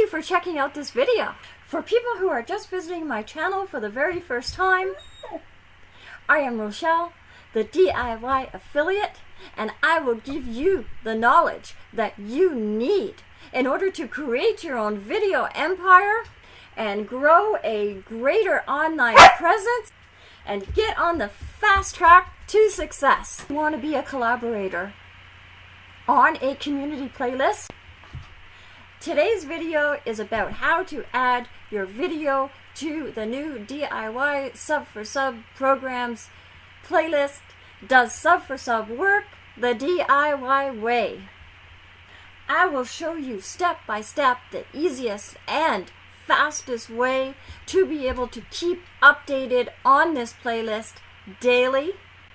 for checking out this video. For people who are just visiting my channel for the very first time, I am Rochelle, the DIY affiliate, and I will give you the knowledge that you need in order to create your own video empire and grow a greater online presence and get on the fast track to success. You want to be a collaborator on a community playlist? Today's video is about how to add your video to the new DIY Sub for Sub programs playlist. Does Sub for Sub work the DIY way? I will show you step by step the easiest and fastest way to be able to keep updated on this playlist daily.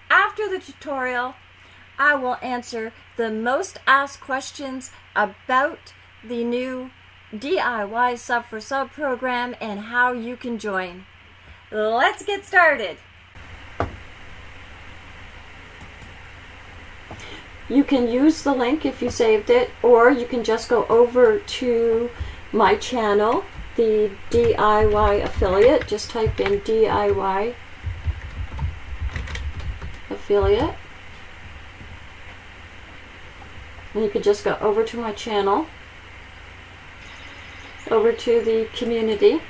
After the tutorial, I will answer the most asked questions about the new DIY Sub for Sub program and how you can join. Let's get started. You can use the link if you saved it, or you can just go over to my channel, the DIY affiliate. Just type in DIY affiliate. And you can just go over to my channel, over to the community.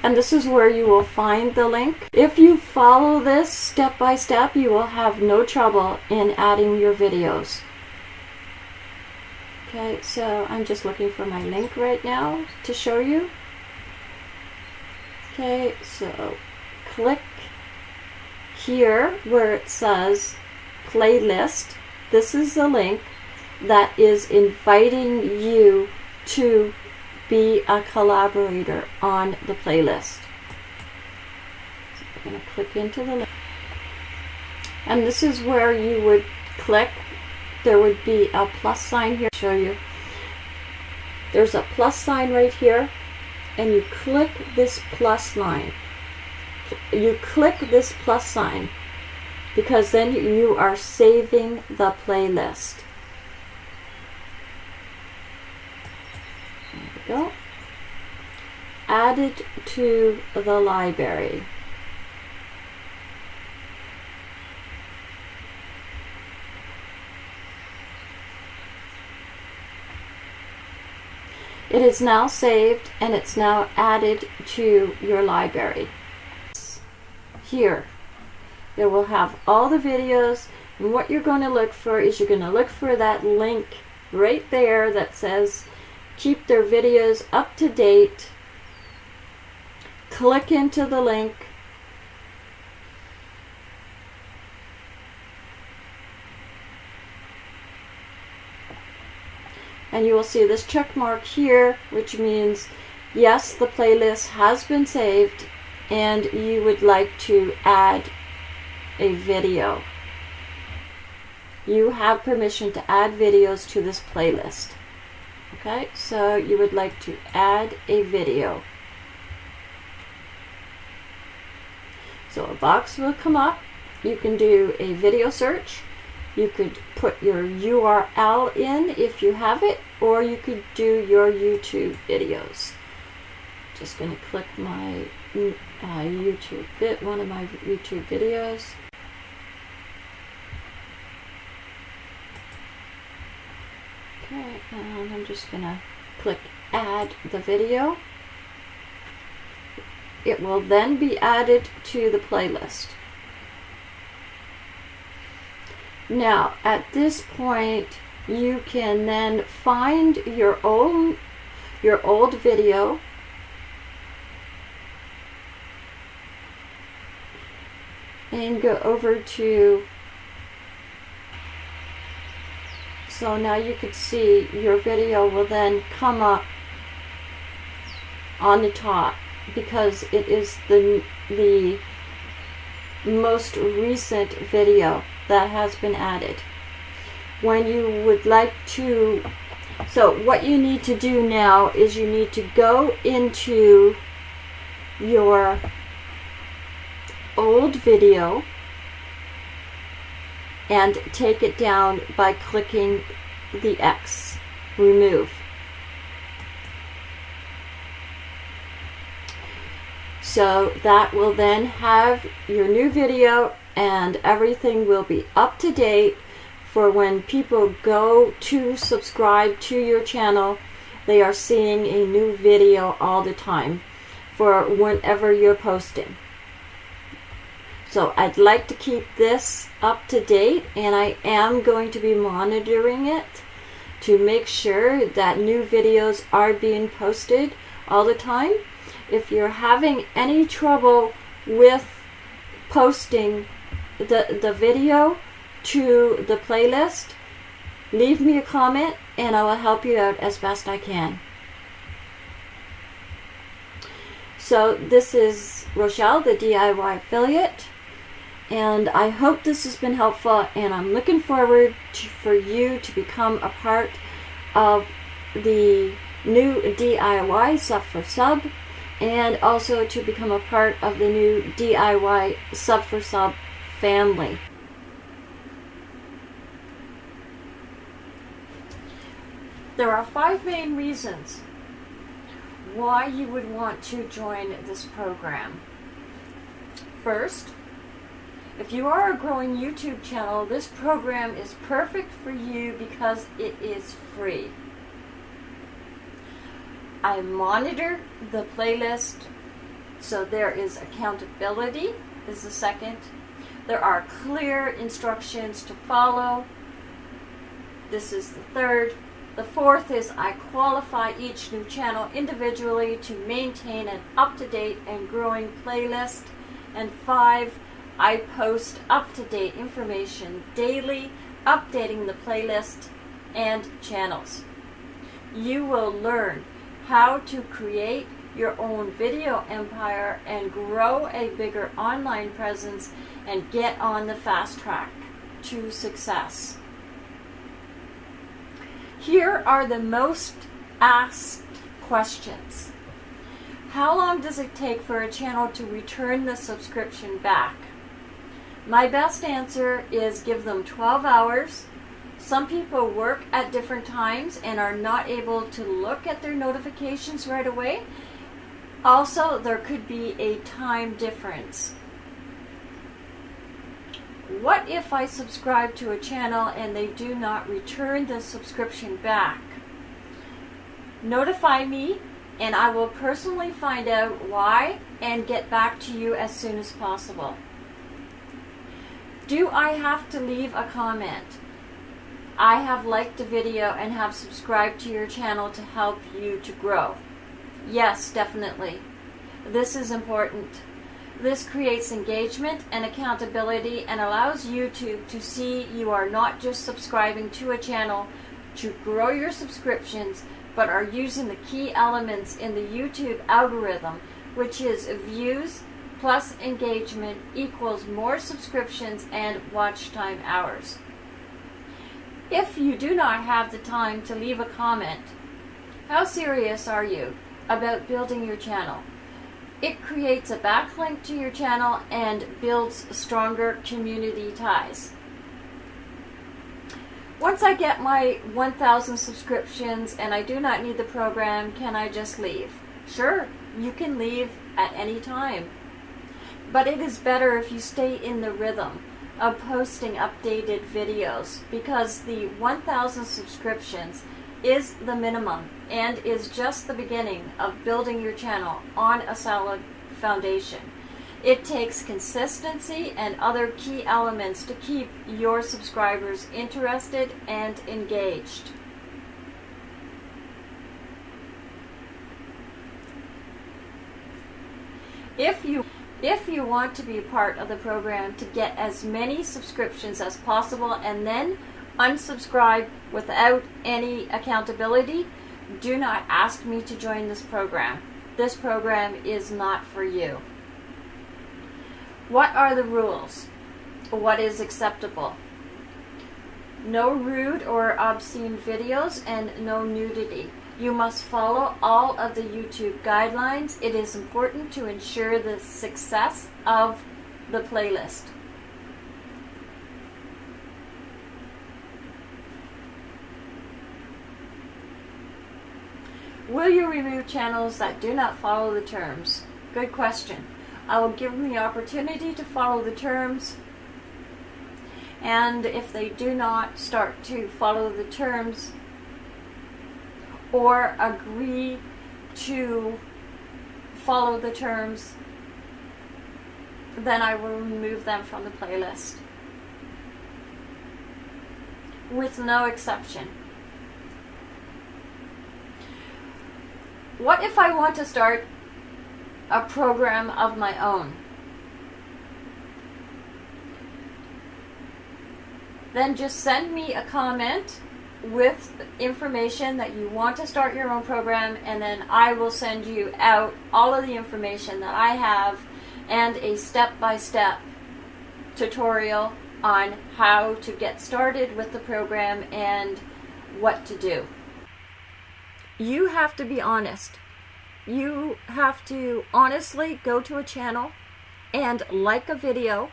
And this is where you will find the link. If you follow this step by step, you will have no trouble in adding your videos. Okay, so I'm just looking for my link right now to show you. Okay, so click here where it says playlist. This is the link that is inviting you to be a collaborator on the playlist. So I'm going to click into the link. And this is where you would click. There would be a plus sign here. I'll show you. There's a plus sign right here, and you click this plus line. You click this plus sign because then you are saving the playlist. There we go. Add it to the library. It is now saved and it's now added to your library. Here, it will have all the videos, and what you're going to look for is you're going to look for that link right there that says keep their videos up to date. Click into the link. And you will see this check mark here, which means yes, the playlist has been saved and you would like to add a video. You have permission to add videos to this playlist. Okay, so you would like to add a video. So a box will come up. You can do a video search. You could put your URL in if you have it, or you could do your YouTube videos. Just going to click my one of my YouTube videos. Okay, and I'm just going to click add the video. It will then be added to the playlist. Now, at this point, you can then find your old video and go over to, so now you could see your video will then come up on the top because it is the most recent video that has been added. When you would like to, so what you need to do now is you need to go into your old video and take it down by clicking the X, remove. So that will then have your new video, and everything will be up to date for when people go to subscribe to your channel. They are seeing a new video all the time for whenever you're posting. So I'd like to keep this up to date, and I am going to be monitoring it to make sure that new videos are being posted all the time. If you're having any trouble with posting the video to the playlist, leave me a comment and I will help you out as best I can. So this is Rochelle, the DIY affiliate, and I hope this has been helpful, and I'm looking forward for you to become a part of the new DIY Sub for Sub, and also to become a part of the new DIY Sub for Sub family. There are 5 main reasons why you would want to join this program. First, if you are a growing YouTube channel, this program is perfect for you because it is free. I monitor the playlist, so there is accountability, is the second. There are clear instructions to follow. This is the third. The fourth is I qualify each new channel individually to maintain an up-to-date and growing playlist. And 5, I post up-to-date information daily, updating the playlist and channels. You will learn how to create your own video empire and grow a bigger online presence and get on the fast track to success. Here are the most asked questions. How long does it take for a channel to return the subscription back? My best answer is give them 12 hours. Some people work at different times and are not able to look at their notifications right away. Also, there could be a time difference. What if I subscribe to a channel and they do not return the subscription back? Notify me and I will personally find out why and get back to you as soon as possible. Do I have to leave a comment? I have liked the video and have subscribed to your channel to help you to grow. Yes, definitely. This is important. This creates engagement and accountability and allows YouTube to see you are not just subscribing to a channel to grow your subscriptions, but are using the key elements in the YouTube algorithm, which is views plus engagement equals more subscriptions and watch time hours. If you do not have the time to leave a comment, how serious are you about building your channel? It creates a backlink to your channel and builds stronger community ties. Once I get my 1,000 subscriptions and I do not need the program, can I just leave? Sure, you can leave at any time. But it is better if you stay in the rhythm of posting updated videos, because the 1,000 subscriptions is the minimum and is just the beginning of building your channel on a solid foundation. It takes consistency and other key elements to keep your subscribers interested and engaged. If you want to be a part of the program to get as many subscriptions as possible and then unsubscribe without any accountability, do not ask me to join this program. This program is not for you. What are the rules? What is acceptable? No rude or obscene videos and no nudity. You must follow all of the YouTube guidelines. It is important to ensure the success of the playlist. Will you remove channels that do not follow the terms? Good question. I will give them the opportunity to follow the terms, and if they do not start to follow the terms or agree to follow the terms, then I will remove them from the playlist, with no exception. What if I want to start a program of my own? Then just send me a comment with information that you want to start your own program, and then I will send you out all of the information that I have and a step-by-step tutorial on how to get started with the program and what to do. You have to be honest. You have to honestly go to a channel and like a video,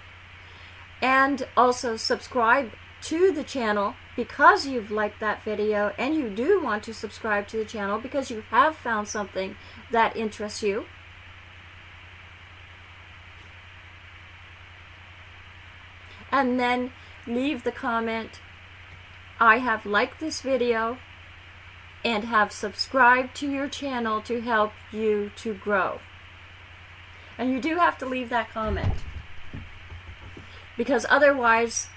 and also subscribe to the channel because you've liked that video and you do want to subscribe to the channel because you have found something that interests you. And then leave the comment, I have liked this video and have subscribed to your channel to help you to grow. And you do have to leave that comment, because otherwise,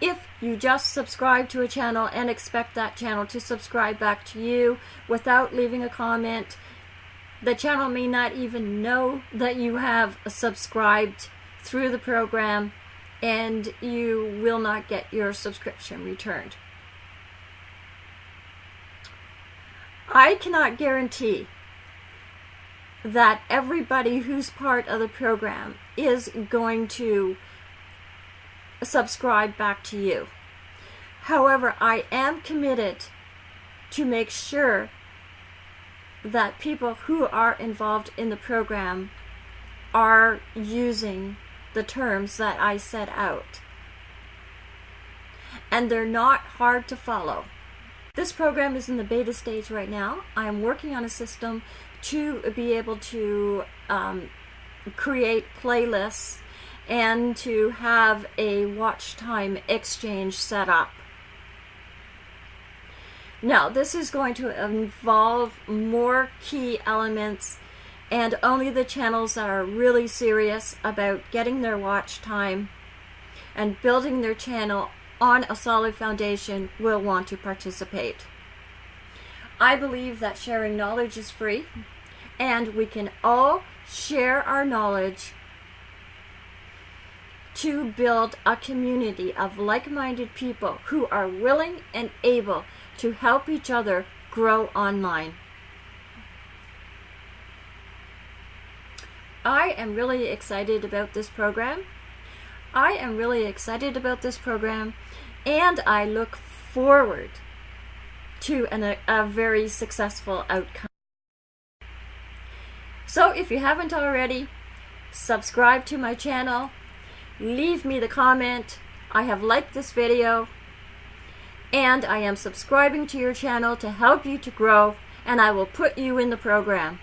if you just subscribe to a channel and expect that channel to subscribe back to you without leaving a comment, the channel may not even know that you have subscribed through the program, and you will not get your subscription returned. I cannot guarantee that everybody who's part of the program is going to subscribe back to you. However, I am committed to make sure that people who are involved in the program are using the terms that I set out. And they're not hard to follow. This program is in the beta stage right now. I'm working on a system to be able to create playlists and to have a watch time exchange set up. Now, this is going to involve more key elements, and only the channels that are really serious about getting their watch time and building their channel on a solid foundation will want to participate. I believe that sharing knowledge is free, and we can all share our knowledge to build a community of like-minded people who are willing and able to help each other grow online. I am really excited about this program. I am really excited about this program, and I look forward to a very successful outcome. So if you haven't already, subscribe to my channel, leave me the comment, I have liked this video, and I am subscribing to your channel to help you to grow, and I will put you in the program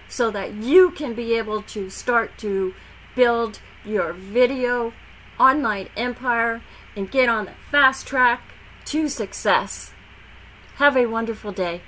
so that you can be able to start to build your video online empire and get on the fast track to success. Have a wonderful day.